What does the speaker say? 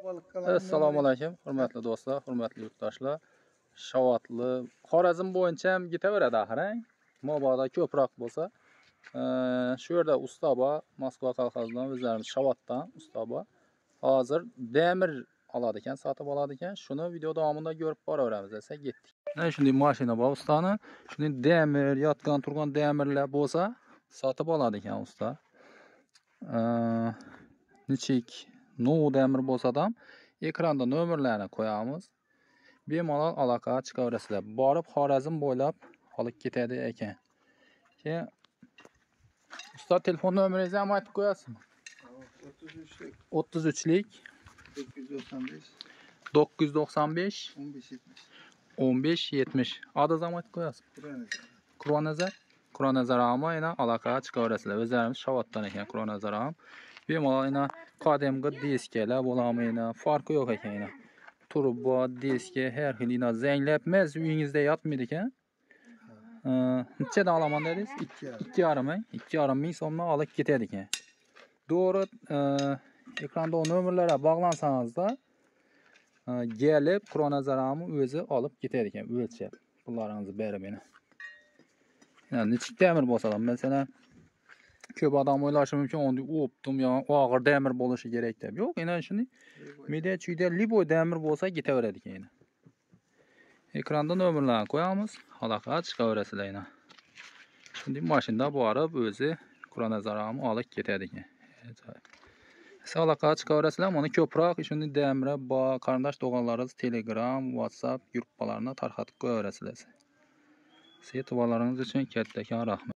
Assalomu alaykum, hurmatli do'stlar, hurmatli yurtdoshlar. Shavatli Xorazm bo'yicha ham ketaveradi axir, mabodo ko'proq bo'lsa. Shu yerda usta bor, Moskva kolxozidan o'zlarimiz Shavatdan usta bor. Hozir demir oladi ekan, sotib oladi ekan. Shuni video davomida ko'rib boraveramiz desa ketdik. Mana shunday mashina bor ustani. Shunday demir, yotgan turgan demirlar bo'lsa, sotib oladi ekan usta. Nechik no demir bo'lsa ham ekranda nomerlarni qo'yamiz. Bemalol aloqa chiqaverasizlar. Borib Xorazm bo'ylab olib ketadi ekan. Keyin usta telefon nomeringizni ham aytib qo'yasizmi? 33lik 995 1570. Adres ham aytib qo'yasizmi? Quronazar ham yana aloqa chiqaverasizlar. O'zlarimiz Shavatdan ekan Quronazar ham. Bemalol yana qadimgi diskalar bo'lamina, farqi yo'q ekan. Turbo, diska, har xil zanglab emas, uyingizda yotmaydi ekan. Nechadan olaman dedingiz? 2,5 ming. 2,5 ming so'mdan olib ketadi ekan. To'g'ri, ekranda nomerlarga bog'lansangizda kelib Quronazarni o'zi olib ketadi ekan, o'lchab. Pullaringizni berib yana. Yani nechik demir bo'lsa ham, masalan, ko'p odam o'ylashi mumkin, unda optim yo og'ir demir bo'lishi kerak deb. Yo'q, yana shuni media-chuyda liboy demir bo'lsa ketaveradi ekan. Ekranda nomerlarni qo'yamiz, aloqa chiqaverasizlar yana. Shunday mashinada borib o'zi Quronazarni olib ketadi ekan. Siz aloqa chiqaverasizlar, mana ko'proq shunday demir bor, qarindosh to'g'onlaringiz Telegram, WhatsApp gruppalarini tarqatib qo'yaverasizlar. Siz e'tiborlaringiz uchun kattakon rahmat.